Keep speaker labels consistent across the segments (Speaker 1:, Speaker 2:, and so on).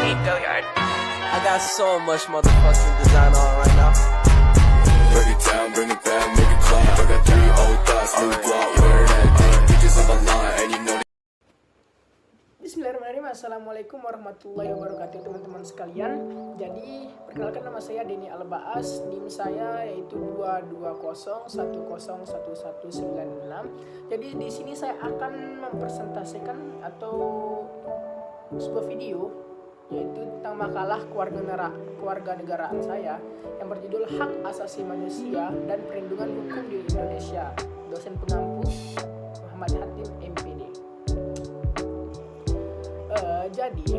Speaker 1: I got so much motherfucking design on right now.
Speaker 2: Break it down, bring it back, make it clap. I got 3 old thoughts, new guap, wear that thing. Bitches on my line, and you know.
Speaker 3: Bismillahirrahmanirrahim. Assalamualaikum warahmatullahi wabarakatuh, teman-teman sekalian. Jadi perkenalkan, nama saya Denny Albaas. NIM saya yaitu 220101196. Jadi di sini saya akan mempresentasikan atau sebuah video yaitu tentang makalah kewarganegaraan saya yang berjudul Hak Asasi Manusia dan Perlindungan Hukum di Indonesia. Dosen pengampu Muhammad Hatim MPD. Jadi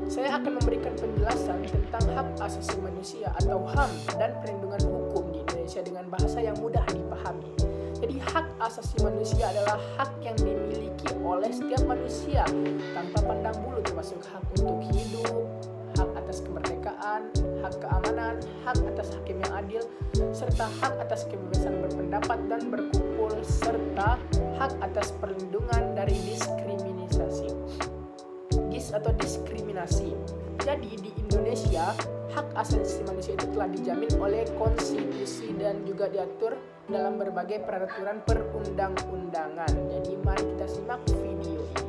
Speaker 3: saya akan memberikan penjelasan tentang hak asasi manusia atau HAM dan perlindungan hukum di Indonesia dengan bahasa yang mudah dipahami. Jadi hak asasi manusia adalah hak yang dimiliki oleh setiap manusia tanpa pandang bulu, termasuk hak untuk hidup, hak atas kemerdekaan, hak keamanan, hak atas hakim yang adil, serta hak atas kebebasan berpendapat dan berkumpul, serta hak atas perlindungan dari diskriminasi. Jadi di Indonesia, hak asasi manusia itu telah dijamin oleh konstitusi dan juga diatur dalam berbagai peraturan perundang-undangan. Jadi mari kita simak video ini.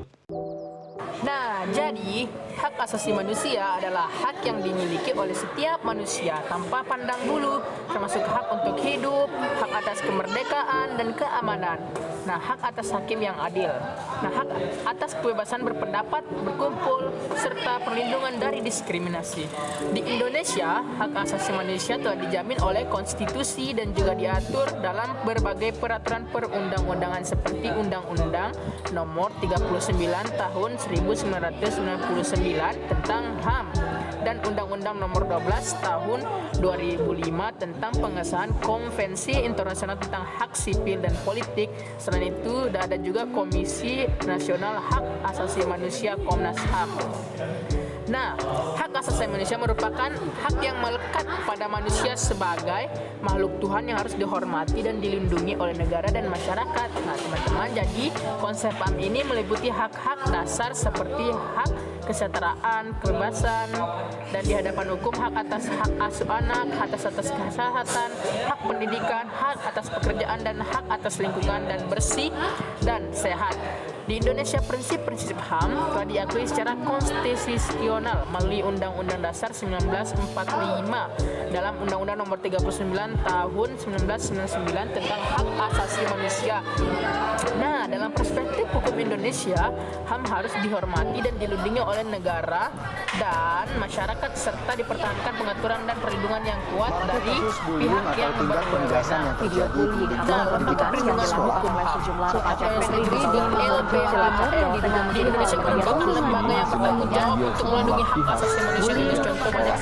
Speaker 3: Nah, jadi hak asasi manusia adalah hak yang dimiliki oleh setiap manusia tanpa pandang bulu, termasuk hak untuk hidup, hak atas kemerdekaan dan keamanan. Nah, hak atas hakim yang adil. Nah, hak atas kebebasan berpendapat, berkumpul, serta perlindungan dari diskriminasi. Di Indonesia, hak asasi manusia telah dijamin oleh konstitusi dan juga diatur dalam berbagai peraturan perundang-undangan seperti Undang-Undang Nomor 39 Tahun 1999 tentang HAM dan Undang-Undang Nomor 12 Tahun 2005 tentang pengesahan Konvensi Internasional tentang Hak Sipil dan Politik. Selain itu, ada juga Komisi Nasional Hak Asasi Manusia Komnas HAM. Nah, hak asasi manusia merupakan hak yang melekat pada manusia sebagai makhluk Tuhan yang harus dihormati dan dilindungi oleh negara dan masyarakat. Nah, teman-teman, jadi konsep HAM ini meliputi hak-hak dasar seperti hak kesetaraan, kebebasan, dan di hadapan hukum, hak atas hak asuh anak, hak atas kesehatan, hak pendidikan, hak atas pekerjaan, dan hak atas lingkungan dan bersih dan sehat. Di Indonesia, prinsip-prinsip HAM telah diakui secara konstitusional melalui Undang-Undang Dasar 1945 dalam Undang-Undang Nomor 39 Tahun 1999 tentang hak asasi manusia. Nah, dalam perspektif hukum Indonesia, HAM harus dihormati dan dilindungi oleh negara dan masyarakat serta dipertahankan pengaturan dan perlindungan yang kuat dari pihak yang berwenang. Nah, lembaga perlindungan hukum atau yang sendiri di LPHM di Indonesia merupakan lembaga yang bertanggung jawab untuk melindungi hak asasi manusia. Contoh banyak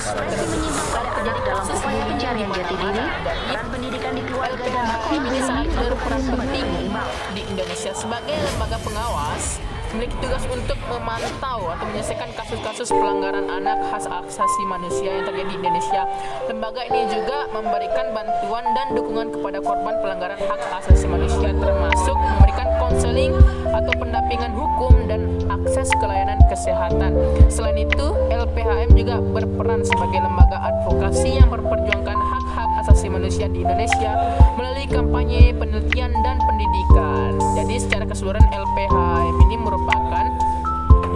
Speaker 3: terjadi dalam upaya pencarian jati diri dan pendidikan di keluarga dan ini sangat berperan penting di Indonesia sebagai lembaga pengawas, memiliki tugas untuk memantau atau menyelesaikan kasus-kasus pelanggaran anak hak asasi manusia yang terjadi di Indonesia. Lembaga ini juga memberikan bantuan dan dukungan kepada korban pelanggaran hak asasi manusia, termasuk memberikan konseling atau pendampingan hukum dan akses ke layanan kesehatan. Selain itu, LPHM juga berperan sebagai lembaga advokasi yang memperjuangkan hak-hak asasi manusia di Indonesia melalui kampanye, penelitian, dan pendidikan. Jadi secara keseluruhan LPHM ini merupakan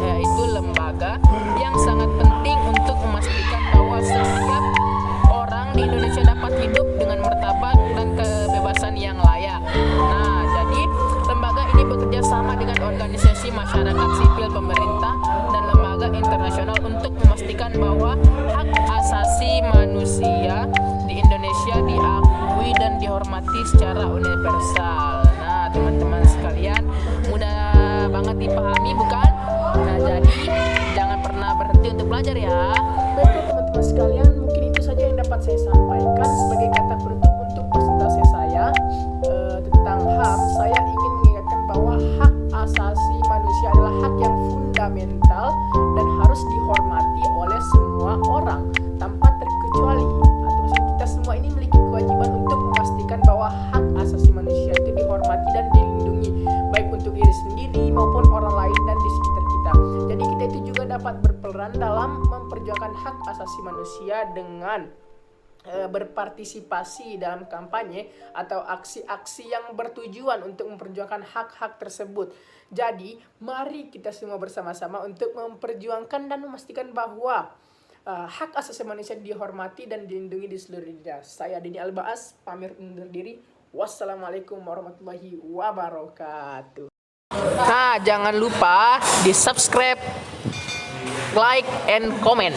Speaker 3: yaitu lembaga yang sangat penting untuk memastikan bahwa setiap orang di Indonesia dapat hidup dengan martabat dan kebebasan yang layak. Nah, jadi lembaga ini bekerja sama dengan organisasi masyarakat sipil, pemerintah, dan lembaga internasional untuk memastikan bahwa hak asasi manusia di Indonesia diakui dan dihormati secara universal. Nah, teman-teman sekalian, mudah banget dipahami bukan? Nah, jadi jangan pernah berhenti untuk belajar ya. Baiklah teman-teman sekalian, mungkin itu saja yang dapat saya sampaikan sebagai kata penutup untuk presentasi saya tentang HAM. Saya ingin mengingatkan bahwa hak asasi manusia adalah hak yang fundamental dan harus dihormati oleh semua orang tanpa terkecuali. Atau kita semua ini memiliki kewajiban untuk memastikan bahwa hak asasi manusia itu dihormati dan dilindungi, baik untuk diri sendiri maupun orang lain dan di sekitar kita. Jadi kita itu juga dapat berperan dalam memperjuangkan hak asasi manusia dengan berpartisipasi dalam kampanye atau aksi-aksi yang bertujuan untuk memperjuangkan hak-hak tersebut. Jadi, mari kita semua bersama-sama untuk memperjuangkan dan memastikan bahwa hak asasi manusia dihormati dan dilindungi di seluruh dunia. Saya Dini Albaas, pamit undur diri. Wassalamualaikum warahmatullahi wabarakatuh. Nah, jangan lupa di subscribe, like, and comment.